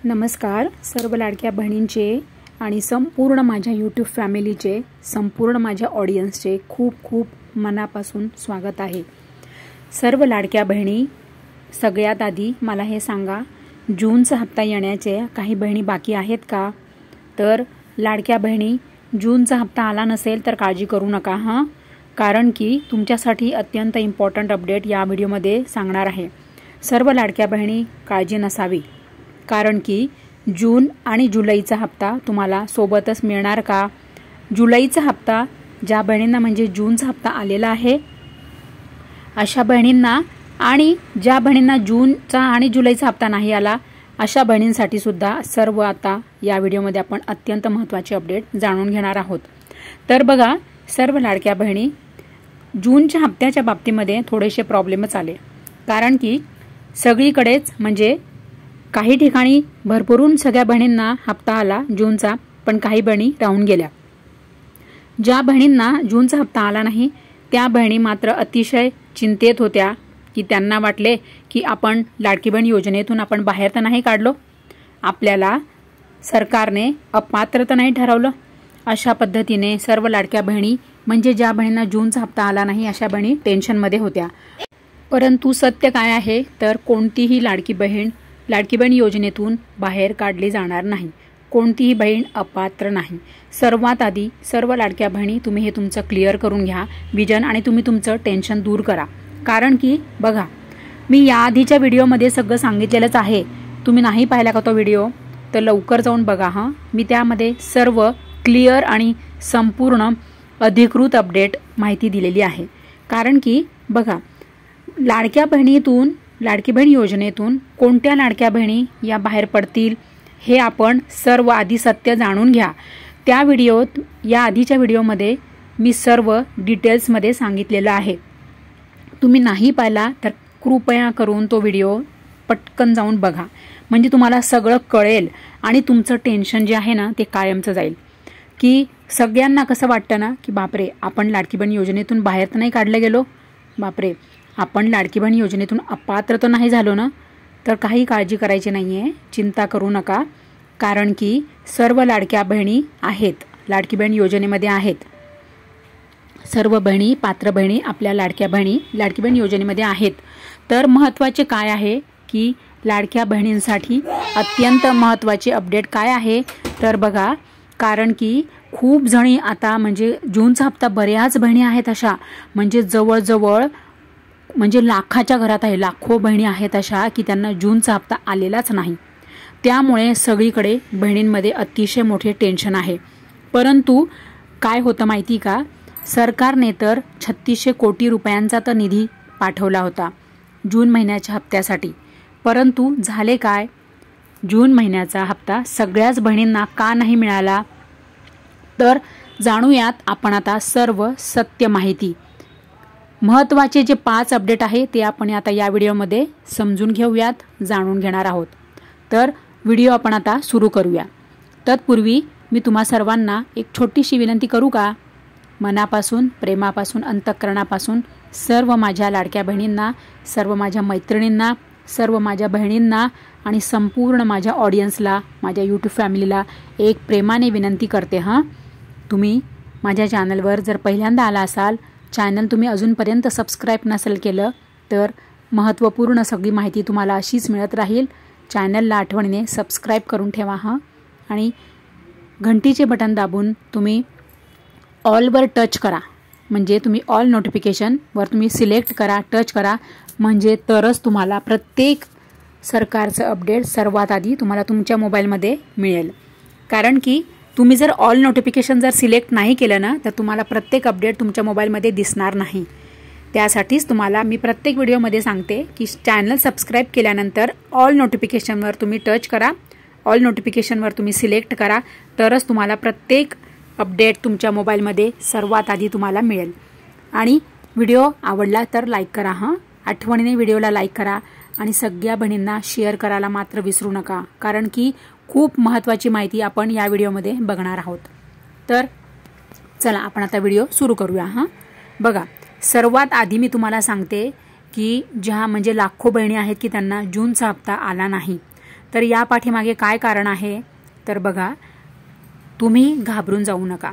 नमस्कार सर्व लाडक्या बहिणींचे आणि संपूर्ण माझ्या यूट्यूब फॅमिलीचे, संपूर्ण माझ्या ऑडियन्सचे खूप खूप मनापासून स्वागत आहे। सर्व लाडक्या बहिणी, सगळ्यात आधी मला हे सांगा, जूनचा हप्ता येण्याचे काही बहिणी बाकी आहेत का? तर लाडक्या बहिणी, जूनचा हप्ता आला नसेल तर काळजी करू नका हां, कारण की तुमच्यासाठी अत्यंत इम्पॉर्टंट अपडेट या व्हिडिओमध्ये सांगणार आहे। सर्व लाडक्या बहिणी, काळजी नसावी, कारण की जून आणि जुलैचा हप्ता तुम्हाला सोबतच मिळणार का? जुलैचा हप्ता ज्या बहिणींना म्हणजे जूनचा हप्ता आलेला आहे अशा बहिणींना, आणि ज्या बहिणींना जूनचा आणि जुलैचा हप्ता नाही आला अशा बहिणींसाठी सुद्धा सर्व आता या व्हिडिओमध्ये आपण अत्यंत महत्त्वाचे अपडेट जाणून घेणार आहोत। तर बघा सर्व लाडक्या बहिणी, जूनच्या हप्त्याच्या बाबतीमध्ये थोडेसे प्रॉब्लेमच आले, कारण की सगळीकडेच म्हणजे काही ठिकाणी भरपूरून सगळ्या बहिणींना हप्ता आला जूनचा, पण काही बहिणी राहून गेल्या। ज्या बहिणींना जूनचा हप्ता आला नाही त्या बहिणी मात्र अतिशय चिंतेत होत्या, की त्यांना वाटले की आपण लाडकी बहीण योजनेतून आपण बाहेर तर नाही काढलो, आपल्याला सरकारने अपात्र तर नाही ठरवलं। अशा पद्धतीने सर्व लाडक्या बहिणी म्हणजे ज्या बहिणींना जूनचा हप्ता आला नाही अशा बहिणी टेन्शनमध्ये होत्या। परंतु सत्य काय आहे तर कोणतीही लाडकी बहीण योजनेतून बाहेर काढली जाणार नाही, कोणतीही बहीण अपात्र नाही। सर्वात आधी सर्व लाडक्या बहिणी तुम्ही हे तुमचं क्लिअर करून घ्या विजन, आणि तुम्ही तुमचं टेन्शन दूर करा, कारण की बघा मी या आधीच्या व्हिडिओमध्ये सगळं सांगितलेलंच आहे। तुम्ही नाही पाहिला का तो व्हिडिओ तर लवकर जाऊन बघा हां, मी त्यामध्ये सर्व क्लिअर आणि संपूर्ण अधिकृत अपडेट माहिती दिलेली आहे। कारण की बघा लाडकी बहीण योजनेतून कोणत्या लाडक्या बहिणी या बाहेर पडतील हे आपण सर्व आधी सत्य जाणून घ्या। त्या व्हिडिओत या आधीच्या व्हिडिओमध्ये मी सर्व डिटेल्समध्ये सांगितलेलं आहे। तुम्ही नाही पाहिला तर कृपया करून तो व्हिडिओ पटकन जाऊन बघा, म्हणजे तुम्हाला सगळं कळेल आणि तुमचं टेन्शन जे आहे ना ते कायमचं जाईल। की सगळ्यांना कसं वाटतं ना की बापरे आपण लाडकी बहीण योजनेतून बाहेर तर नाही काढले गेलो, बापरे आपण लाडकी बहीण योजनेतून अपात्र तर नाही झालो ना। तर काही काळजी करायची नाही आहे, चिंता करू नका, कारण की सर्व लाडक्या बहिणी आहेत, लाडकी बहीण योजनेमध्ये आहेत। सर्व बहिणी, पात्र बहिणी, आपल्या लाडक्या बहिणी लाडकी बहीण योजनेमध्ये आहेत। तर महत्त्वाचे काय आहे की लाडक्या बहिणींसाठी अत्यंत महत्त्वाचे अपडेट काय आहे तर बघा, कारण की खूप जणी आता म्हणजे जूनचा हप्ता बऱ्याच बहिणी आहेत अशा, म्हणजे जवळजवळ म्हणजे लाखाच्या घरात आहे, लाखो बहिणी आहेत अशा की त्यांना जूनचा हप्ता आलेलाच नाही। त्यामुळे सगळीकडे बहिणींमध्ये अतिशय मोठे टेन्शन आहे। परंतु काय होतं माहिती का, सरकारने तर 3600 कोटी रुपयांचा तर निधी पाठवला होता जून महिन्याच्या हप्त्यासाठी, परंतु झाले काय, जून महिन्याचा हप्ता सगळ्याच बहिणींना का नाही मिळाला? तर जाणूयात आपण आता सर्व सत्य माहिती। महत्त्वाचे जे 5 अपडेट आहे ते आपण आता या व्हिडिओमध्ये समजून घेऊयात, जाणून घेणार आहोत। तर व्हिडिओ आपण आता सुरू करूया। तत्पूर्वी मी तुम्हा सर्वांना एक छोटीशी विनंती करू का? मनापासून, प्रेमापासून, अंतःकरणापासून सर्व माझ्या लाडक्या बहिणींना, सर्व माझ्या मैत्रिणींना, सर्व माझ्या बहिणींना आणि संपूर्ण माझ्या ऑडियन्सला, माझ्या यूट्यूब फॅमिलीला एक प्रेमाने विनंती करते हां, तुम्ही माझ्या चॅनलवर जर पहिल्यांदा आला असाल, चॅनल तुम्ही अजूनपर्यंत सबस्क्राईब नसेल केलं तर महत्त्वपूर्ण सगळी माहिती तुम्हाला अशीच मिळत राहील। चॅनलला आठवणीने सबस्क्राईब करून ठेवा हां, आणि घंटीचे बटन दाबून तुम्ही ऑलवर टच करा, म्हणजे तुम्ही ऑल नोटिफिकेशनवर तुम्ही सिलेक्ट करा, टच करा, म्हणजे तरच तुम्हाला प्रत्येक सरकारचं अपडेट सर्वात आधी तुम्हाला तुमच्या मोबाईलमध्ये मिळेल। कारण की तुम्ही जर ऑल नोटिफिकेशन जर सिलेक्ट नाही केलं ना तर तुम्हाला प्रत्येक अपडेट तुमच्या मोबाईलमध्ये दिसणार नाही। त्यासाठीच तुम्हाला मी प्रत्येक व्हिडिओमध्ये सांगते की चॅनल सबस्क्राईब केल्यानंतर ऑल नोटिफिकेशनवर तुम्ही टच करा, ऑल नोटिफिकेशनवर तुम्ही सिलेक्ट करा, तरच तुम्हाला प्रत्येक अपडेट तुमच्या मोबाईलमध्ये सर्वात आधी तुम्हाला मिळेल। आणि व्हिडिओ आवडला तर लाईक करा हां, आठवणीने व्हिडिओला लाईक करा आणि सगळ्या बहिणींना शेअर करायला मात्र विसरू नका, कारण की खूप महत्त्वाची माहिती आपण या व्हिडिओमध्ये बघणार आहोत। तर चला आपण आता व्हिडिओ सुरू करूया हां। बघा सर्वात आधी मी तुम्हाला सांगते की ज्या म्हणजे लाखो बहिणी आहेत की त्यांना जूनचा हप्ता आला नाही, तर या पाठीमागे काय कारण आहे तर बघा, तुम्ही घाबरून जाऊ नका.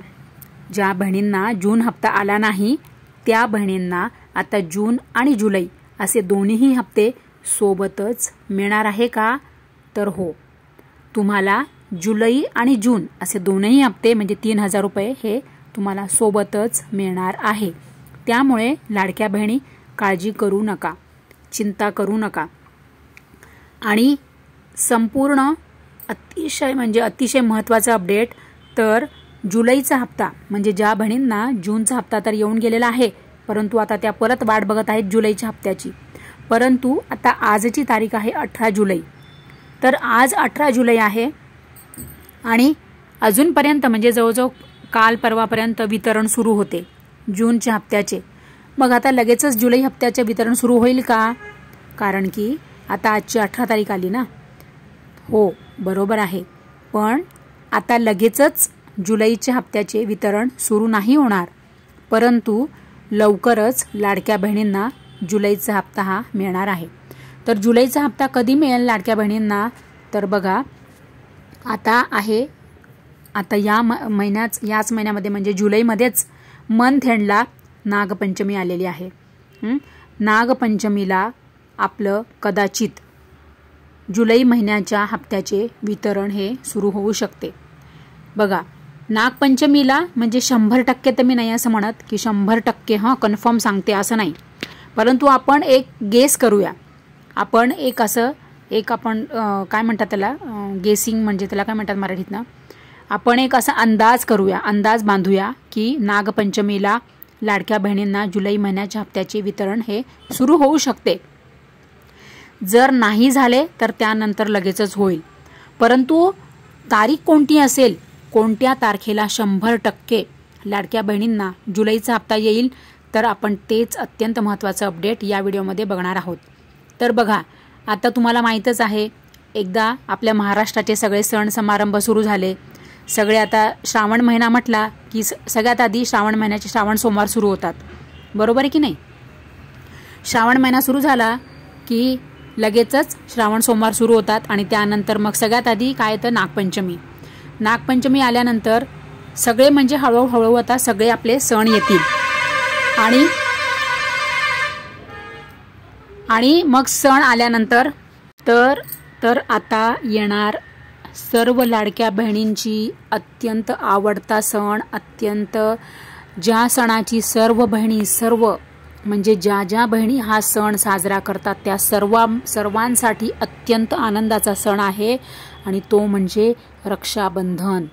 ज्या बहिणींना जून हप्ता आला नाही त्या बहिणींना आता जून आणि जुलै असे दोन्हीही हप्ते सोबतच मिळणार आहे का तर हो, तुम्हाला जुलै आणि जून असे दोनही हप्ते म्हणजे 3000 रुपये हे तुम्हाला सोबतच मिळणार आहे. त्यामुळे लाडक्या बहिणी काळजी करू नका, चिंता करू नका. आणि संपूर्ण अतिशय महत्त्वाचं अपडेट तर जुलैचा हप्ता म्हणजे ज्या बहिणींना जूनचा हप्ता तर येऊन गेलेला आहे परंतु आता त्या परत वाट बघत आहेत जुलैच्या हप्त्याची. परंतु आता आजची तारीख आहे 18 जुलै. तर आज 18 जुलै आहे आणि अजूनपर्यंत म्हणजे जवळजवळ काल परवापर्यंत वितरण सुरू होते जूनच्या हप्त्याचे. मग आता लगेचच जुलै हप्त्याचे वितरण सुरू होईल का? कारण की आता आजची 18 तारीख आली ना. हो बरोबर आहे, पण आता लगेचच जुलैच्या हप्त्याचे वितरण सुरू नाही होणार. परंतु लवकरच लाडक्या बहिणींना जुलैचा हप्ता हा मिळणार आहे. तर जुलैचा हप्ता कधी मिळेल लाडक्या बहिणींना तर बघा, आता याच महिन्यामध्ये म्हणजे जुलैमध्येच मंथ एंडला नागपंचमी आलेली आहे. नागपंचमीला आपलं कदाचित जुलै महिन्याच्या हप्त्याचे वितरण हे सुरू होऊ शकते. बघा, नागपंचमीला म्हणजे 100% तर मी नाही असं म्हणत की 100% कन्फर्म सांगते असं नाही, परंतु आपण एक गेस करूया. आपण काय म्हणतात त्याला, गेसिंग म्हणजे त्याला काय म्हणतात मराठीतनं, आपण एक असा अंदाज बांधूया की नागपंचमीला लाडक्या बहिणींना जुलै महिन्याच्या हप्त्याचे वितरण हे सुरू होऊ शकते. जर नाही झाले तर त्यानंतर लगेचच होईल. परंतु तारीख कोणती असेल, कोणत्या तारखेला 100% लाडक्या बहिणींना जुलैचा हप्ता येईल तर आपण तेच अत्यंत महत्त्वाचं अपडेट या व्हिडिओमध्ये बघणार आहोत. तर बघा, आता तुम्हाला माहीतच आहे, एकदा आपल्या महाराष्ट्राचे सगळे सण समारंभ सुरू झाले. सगळे आता श्रावण महिना म्हटला की सगळ्यात आधी श्रावण महिन्याचे श्रावण सोमवार सुरू होतात, बरोबर आहे की नाही. श्रावण महिना सुरू झाला की लगेचच श्रावण सोमवार सुरू होतात आणि त्यानंतर मग सगळ्यात आधी काय तर नागपंचमी आल्यानंतर सगळे म्हणजे हळूहळू आता सगळे आपले सण येतील आणि मग सण आल्यानंतर तर आता येणार सर्व लाडक्या बहिणींची अत्यंत आवडता सण, ज्या सणाची सर्व म्हणजे ज्या बहिणी हा सण साजरा करतात त्या सर्वांसाठी अत्यंत आनंदाचा सण आहे आणि तो म्हणजे रक्षाबंधन,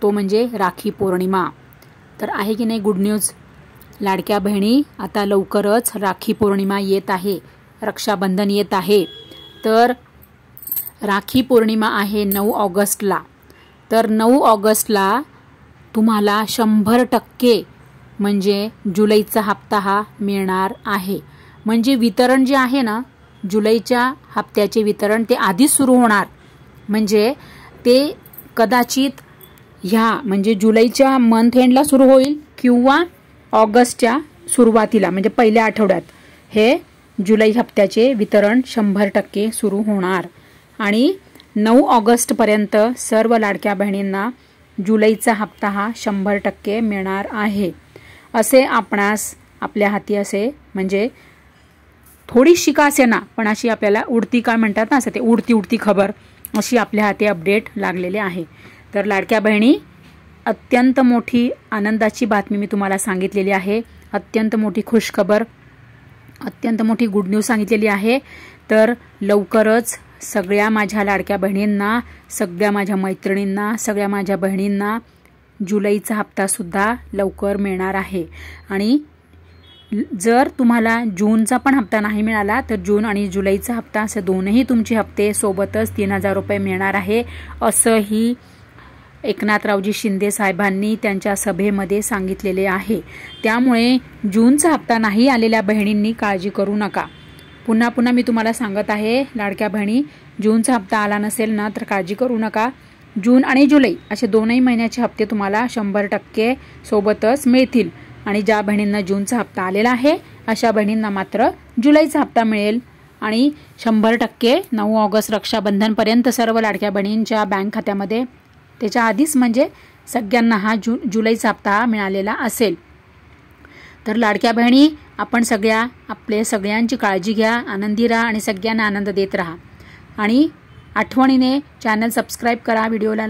तो म्हणजे राखी पौर्णिमा. तर आहे की नाही गुड न्यूज लाडक्या बहिणी, आता लवकरच राखी पौर्णिमा येत आहे, रक्षाबंधन येत आहे. तर राखी पौर्णिमा आहे 9 ऑगस्टला. तर 9 ऑगस्टला तुम्हाला 100% म्हणजे जुलैचा हप्ता हा मिळणार आहे. म्हणजे वितरण जे आहे ना, जुलैच्या हप्त्याचे वितरण ते आधीच सुरू होणार. म्हणजे ते कदाचित म्हणजे जुलैच्या मंथ एंडला सुरू होईल किंवा ऑगस्टच्या सुरुवातीला म्हणजे पहिल्या आठवड्यात हे जुलै हप्त्याचे वितरण 100% सुरू होणार. आणि 9 ऑगस्टपर्यंत सर्व लाडक्या बहिणींना जुलैचा हप्ता हा 100% मिळणार आहे. असे आपणास आपल्या हाती असे म्हणजे थोडीशी का असे ना पण अशी आपल्याला उडती काय म्हणतात ना, असं ते उडती खबर अशी आपल्या हाती अपडेट लागलेले आहे. तर लाडक्या बहिणी, अत्यंत मोठी आनंदाची बातमी मी तुम्हाला सांगितलेली आहे, अत्यंत मोठी खुशखबर, अत्यंत मोठी गुड न्यूज सांगितलेली आहे. तर लवकरच सगळ्या माझ्या लाडक्या बहिणींना, सगळ्या माझ्या मैत्रिणींना, सगळ्या माझ्या बहिणींना जुलैचा हप्ता सुद्धा लवकर मिळणार आहे. आणि जर तुम्हाला जूनचा पण हप्ता नाही मिळाला तर जून आणि जुलैचा हप्ता असे दोनही तुमचे हप्ते सोबतच 3000 रुपये मिळणार आहे, असंही एकनाथरावजी शिंदे साहेबांनी त्यांच्या सभेमध्ये सांगितलेले आहे. त्यामुळे जूनचा हप्ता नाही आलेल्या बहिणींनी काळजी करू नका. पुन्हा मी तुम्हाला सांगत आहे लाडक्या बहिणी, जूनचा हप्ता आला नसेल ना तर काळजी करू नका. जून आणि जुलै असे दोनही महिन्याचे हप्ते तुम्हाला 100% सोबतच मिळतील. आणि ज्या बहिणींना जूनचा हप्ता आलेला आहे अशा बहिणींना मात्र जुलैचा हप्ता मिळेल आणि 100% 9 ऑगस्ट रक्षाबंधनपर्यंत सर्व लाडक्या बहिणींच्या बँक खात्यामध्ये त्याच्या आधीच म्हणजे सगळ्यांना हा जुलैचा हप्ता मिळालेला असेल. तर लाडक्या बहिणी, आपण सगळ्यांची काळजी घ्या, आनंदी राहा आणि सगळ्यांना आनंद देत राहा. आणि आठवणीने चॅनल सबस्क्राईब करा, व्हिडिओला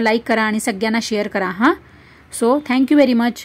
लाईक करा आणि सगळ्यांना शेअर करा. So thank you very much.